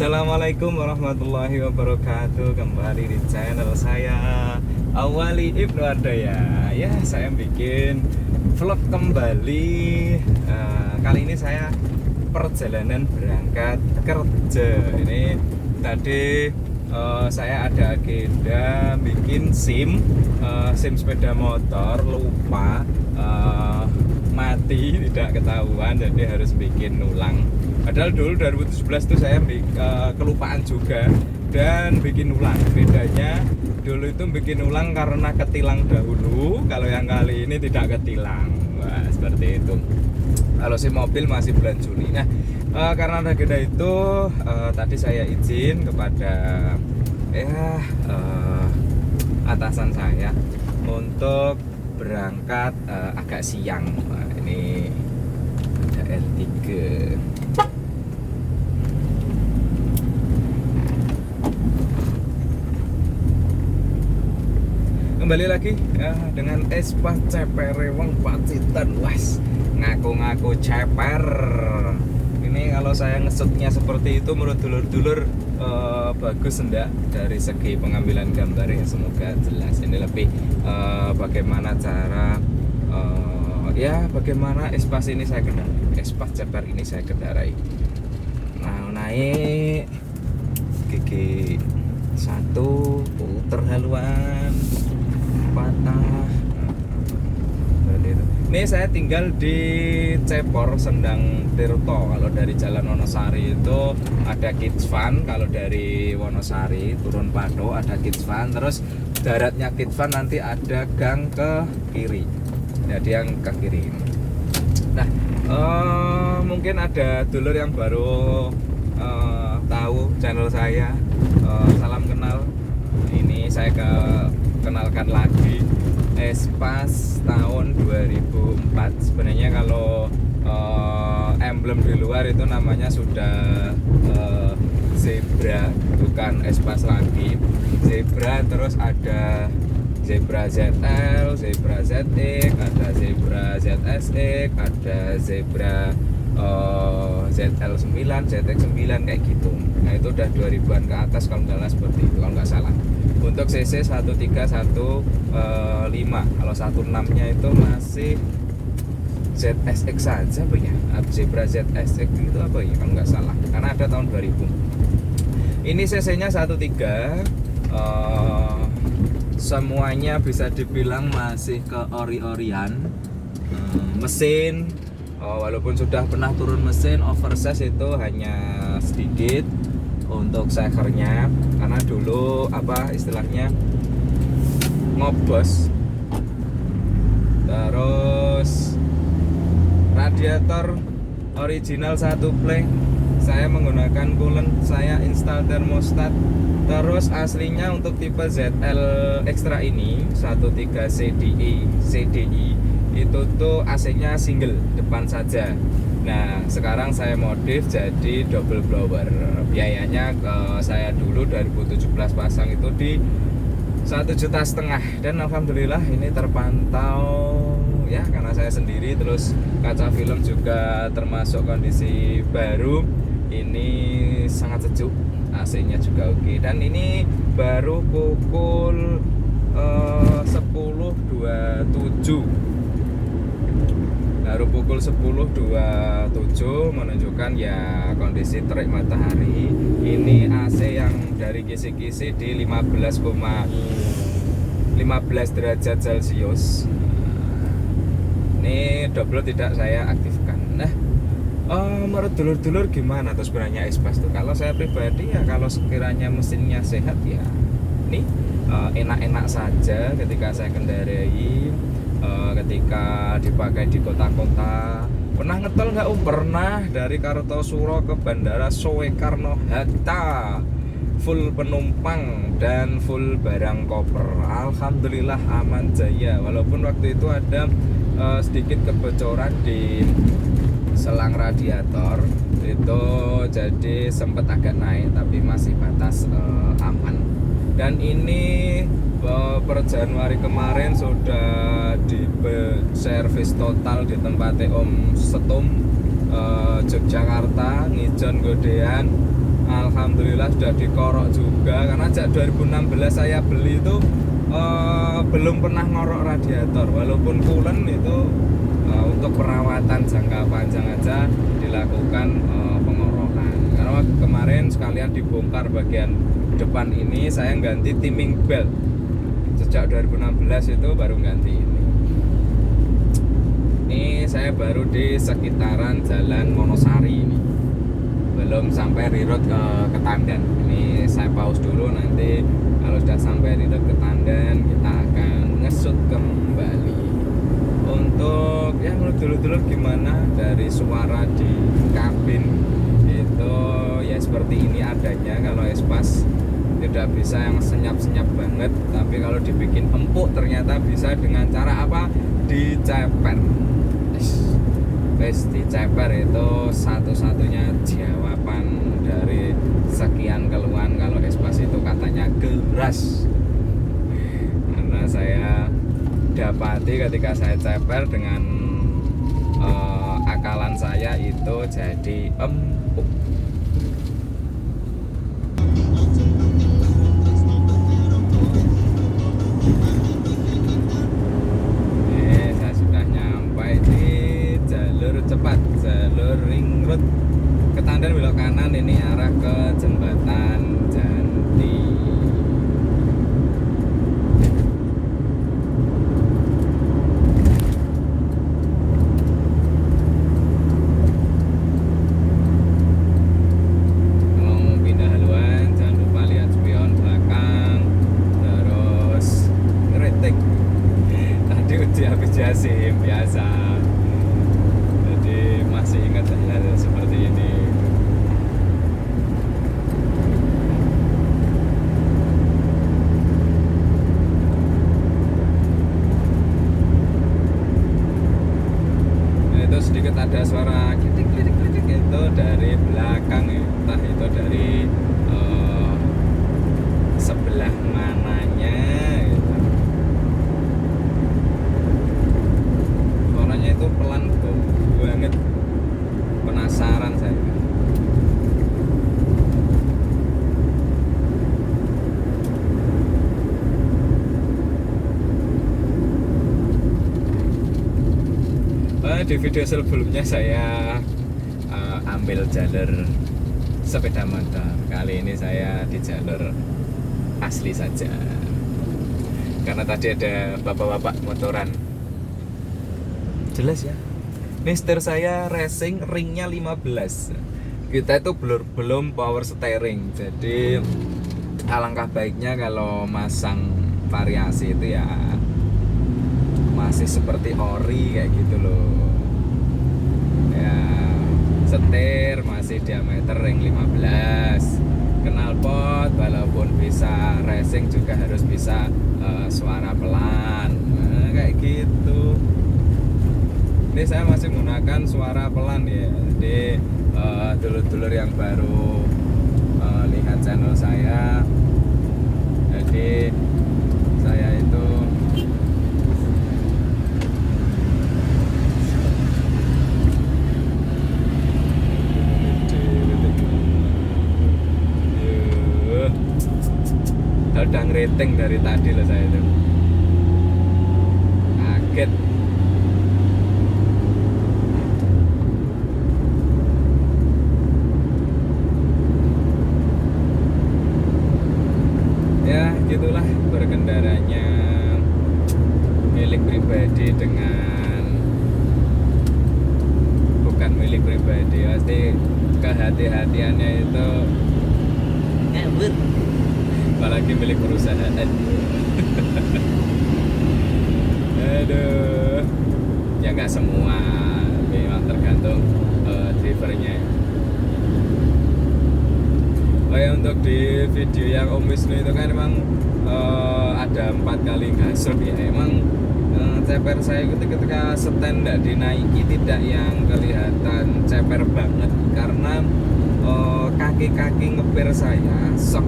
Assalamualaikum warahmatullahi wabarakatuh. Kembali di channel saya Awali Ibnu Ardaya. Ya, saya bikin vlog kembali. Kali ini saya perjalanan berangkat kerja. Ini tadi saya ada agenda bikin SIM sepeda motor, lupa, mati, tidak ketahuan, jadi harus bikin ulang. Padahal dulu 2017 tuh saya kelupaan juga dan bikin ulang. Bedanya dulu itu bikin ulang karena ketilang dahulu, kalau yang kali ini tidak ketilang. Wah, seperti itu. Kalau si mobil masih bulan Juli. Nah, karena ada agenda itu, tadi saya izin kepada atasan saya untuk berangkat agak siang. Nah, ini ada L3. Kembali lagi dengan Espas Cepere Wong Pacitan. Was, ngaku-ngaku ceper. Ini kalau saya ngesutnya seperti itu menurut dulur-dulur bagus enggak dari segi pengambilan gambarnya? Semoga jelas. Ini lebih bagaimana cara bagaimana Espas ini saya kendarai, Espas Ceper ini saya kendarai. Nah, naik gigi 1 puter haluan patah. Ini saya tinggal di Cepor Sendang Tirto. Kalau dari Jalan Wonosari itu ada Kids Fun. Kalau dari Wonosari turun Pado ada Kids Fun. Terus daratnya Kids Fun nanti ada gang ke kiri. Jadi yang ke kiri. Nah, mungkin ada dulur yang baru tahu channel saya. Salam kenal. Ini saya kenalkan lagi Espas tahun 2004. Sebenarnya kalau emblem di luar itu namanya sudah Zebra, bukan Espas lagi. Zebra, terus ada Zebra ZL, Zebra ZX, ada Zebra ZSX, ada Zebra ZL9, ZX9 kayak gitu. Nah, itu udah 2000-an ke atas kalau nggak salah, seperti itu kalau nggak salah. Untuk CC 1315, kalau 16-nya itu masih ZSX saja apa ya? Zebra ZSX itu apa ya kalau nggak salah, karena ada tahun 2000. Ini CC-nya 13, semuanya bisa dibilang masih ke ori-orian. Mesin walaupun sudah pernah turun mesin, oversize itu hanya sedikit untuk sekernya, karena dulu istilahnya ngobos. Terus radiator original 1 plank, saya menggunakan coolant, saya install thermostat. Terus aslinya untuk tipe ZL Extra ini 13 CDI itu tuh AC-nya single depan saja. Nah, sekarang saya modif jadi double blower. Biayanya saya dulu 2017 pasang itu di 1,5 juta, dan alhamdulillah ini terpantau ya, karena saya sendiri. Terus kaca film juga termasuk kondisi baru. Ini sangat sejuk, AC-nya juga oke. Dan ini baru pukul 10.27. Baru pukul 10.27 menunjukkan ya kondisi terik matahari. Ini AC yang dari kisi-kisi di 15 derajat Celcius. Ini double tidak saya aktifkan. Nah, menurut dulur-dulur gimana tuh sebenarnya Espas tuh? Kalau saya pribadi ya, kalau sekiranya mesinnya sehat ya ini enak-enak saja ketika saya kendarai. Ketika dipakai di kota-kota. Pernah ngetol nggak? Pernah, dari Kartosuro ke Bandara Soekarno Hatta, full penumpang dan full barang koper. Alhamdulillah aman jaya. Walaupun waktu itu ada sedikit kebocoran di selang radiator itu jadi sempat agak naik tapi masih batas aman. Dan ini per Januari kemarin sudah di servis total di tempat Om Setum Yogyakarta, Ngijon Godean. Alhamdulillah sudah dikorok juga, karena sejak 2016 saya beli itu belum pernah ngorok radiator, walaupun coolant itu untuk perawatan jangka panjang aja dilakukan pengorokan. Karena kemarin sekalian dibongkar bagian depan ini, saya ganti timing belt sejak 2016 itu baru ganti ini. Ini saya baru di sekitaran Jalan Monosari ini, belum sampai Rirut ke Ketandan. Ini saya pause dulu, nanti kalau sudah sampai Rirut ke Ketandan kita akan ngesut kembali. Untuk ya menurut dulu gimana dari suara di kabin itu ya seperti ini adanya. Kalau Espas tidak bisa yang senyap-senyap banget, tapi kalau dibikin empuk ternyata bisa dengan cara apa? Diceper. Wes diceper itu satu-satunya jawaban dari sekian keluhan kalau Espas itu katanya keras. Karena saya dapati ketika saya ceper dengan akalan saya itu jadi empuk. Saya sudah nyampe di jalur cepat, jalur ring road Ketandan belok kanan, ini arah ke Jembatan Janti. SIM biasa, jadi masih ingat hal seperti ini. Nah, itu sedikit ada suara klitik itu dari belakang ya, entah itu dari sebelah mananya gitu. Itu pelan banget, penasaran saya. Di video sebelumnya saya ambil jalur sepeda motor. Kali ini saya di jalur asli saja, karena tadi ada bapak-bapak motoran. Jelas ya, ini setir saya racing, ringnya 15. Kita itu belum power steering, jadi alangkah baiknya kalau masang variasi itu ya masih seperti ori kayak gitu loh ya. Setir masih diameter ring 15, knalpot walaupun bisa racing juga harus bisa suara pelan, kayak gitu. Ini saya masih menggunakan suara pelan ya. Jadi dulur-dulur yang baru lihat channel saya, jadi saya itu udah ngeriting dari tadi loh, saya itu kaget. Ya gitulah berkendaranya milik pribadi dengan bukan milik pribadi, pasti kehati-hatiannya itu ngawur, apalagi milik perusahaan. Aduh, ya nggak semua, memang tergantung drivernya. Oh ya, untuk di video yang Om Wisnu itu kan emang ada 4 kali gasruk ya. Emang ceper saya itu ketika seten tidak dinaiki tidak yang kelihatan ceper banget karena kaki-kaki ngepir saya sok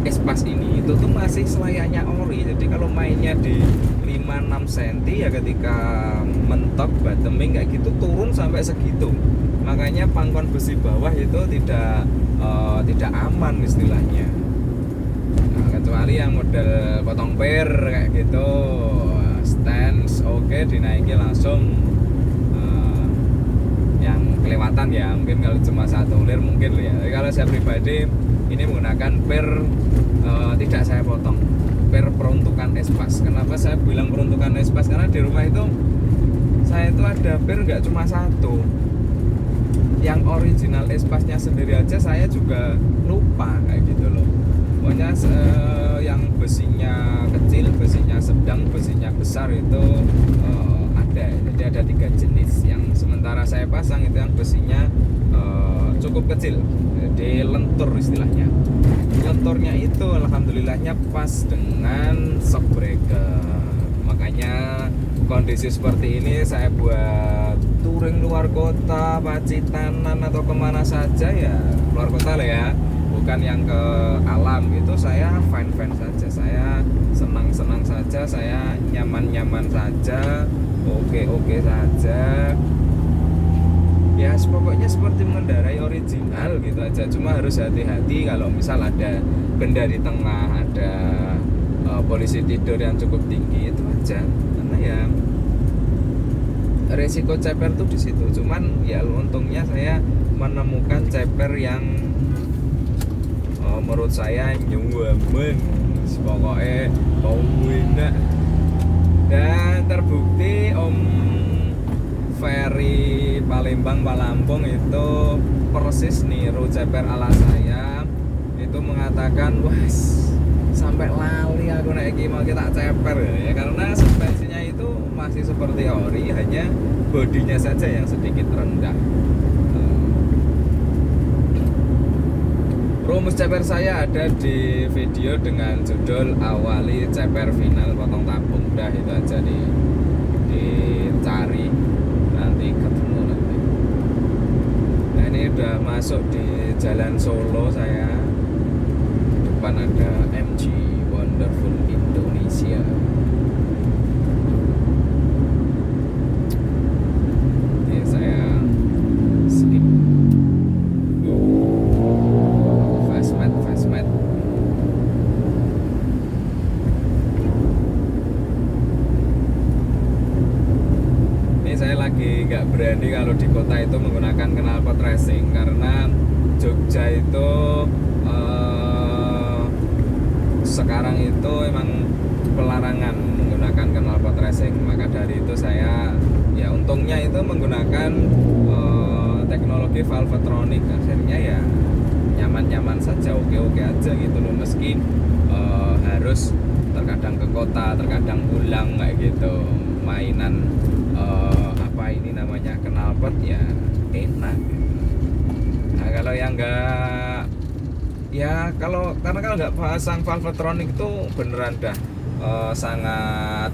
espas ini itu tuh masih selayaknya ori. Jadi kalau mainnya di 5-6 cm ya ketika mentok bottoming kayak gitu turun sampai segitu. Makanya pangkon besi bawah itu tidak aman istilahnya. Nah, kecuali yang model potong per kayak gitu, stance oke, dinaiki langsung. Yang kelewatan ya mungkin kalau cuma satu lir mungkin ya. Tapi kalau saya pribadi ini menggunakan per tidak saya potong, per peruntukan espas. Kenapa saya bilang peruntukan espas? Karena di rumah itu saya itu ada per nggak cuma satu. Yang original espasnya sendiri aja saya juga lupa kayak gitu loh. Pokoknya yang besinya kecil, besinya sedang, besinya besar itu ada. Jadi ada 3 jenis. Yang sementara saya pasang itu yang besinya cukup kecil, jadi lentur istilahnya. Lenturnya itu alhamdulillahnya pas dengan shock breaker. Makanya kondisi seperti ini saya buat touring luar kota, Pacitanan atau kemana saja ya luar kota lah ya, bukan yang ke alam gitu. Saya fine saja, saya senang saja, saya nyaman saja, oke saja ya. Pokoknya seperti mengendarai original gitu aja. Cuma harus hati-hati kalau misal ada benda di tengah, ada polisi tidur yang cukup tinggi, itu aja. Karena ya resiko ceper tuh di situ. Cuman ya untungnya saya menemukan ceper yang menurut saya nyaman, pokoknya bau enak. Dan terbukti Om Ferry Palembang Palampung itu persis niru ceper ala saya. Itu mengatakan, "Wes, sampai lali aku naik mau kita ceper ya." Karena suspensinya itu masih seperti ori, hanya bodinya saja yang sedikit rendah. Rumus ceper saya ada di video dengan judul awali ceper final potong tabung. Udah itu aja dicari, nanti ketemu nanti. Nah ini udah masuk di Jalan Solo saya. Depan ada MG Wonderful Indonesia. Ini saya skip. Fast mat. Ini saya lagi nggak berani kalau di kota itu menggunakan knalpot racing karena Jogja itu sekarang itu emang pelarangan menggunakan knalpot racing. Maka dari itu saya ya untungnya itu menggunakan teknologi valvetronic. Akhirnya ya nyaman saja, oke aja gitu loh. Meski harus terkadang ke kota, terkadang pulang kayak gitu. Mainan apa ini namanya knalpot ya enak. Nah kalau yang enggak ya karena kalau nggak pasang valvetronic itu beneran dah sangat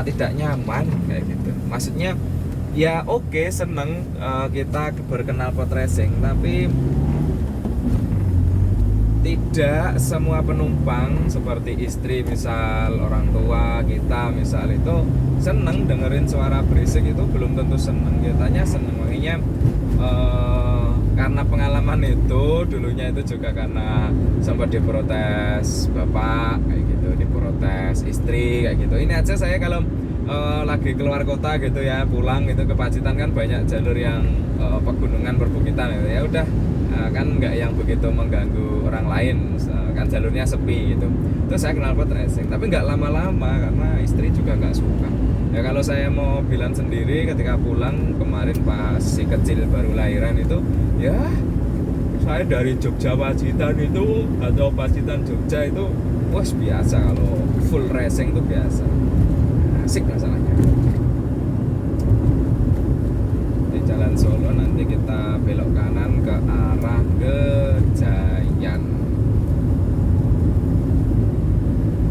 tidak nyaman kayak gitu. Maksudnya ya oke, seneng kita berknalpot racing, tapi tidak semua penumpang seperti istri misal, orang tua kita misal itu seneng dengerin suara berisik. Itu belum tentu seneng, kitanya seneng. Makanya karena pengalaman itu dulunya itu juga karena sempat diprotes bapak kayak gitu, diprotes istri kayak gitu. Ini aja saya kalau lagi keluar kota gitu ya, pulang gitu ke Pacitan kan banyak jalur yang pegunungan perbukitan gitu. Ya udah kan nggak yang begitu mengganggu orang lain, kan jalurnya sepi gitu. Terus saya knalpot racing, tapi nggak lama-lama karena istri juga nggak suka. Ya kalau saya mau bilang sendiri ketika pulang kemarin pas si kecil baru lahiran itu, ya saya dari Jogja Pacitan itu atau Pacitan Jogja itu wah biasa, kalau full racing itu biasa, asik masalahnya. Di Jalan Solo nanti kita belok kanan ke arah ke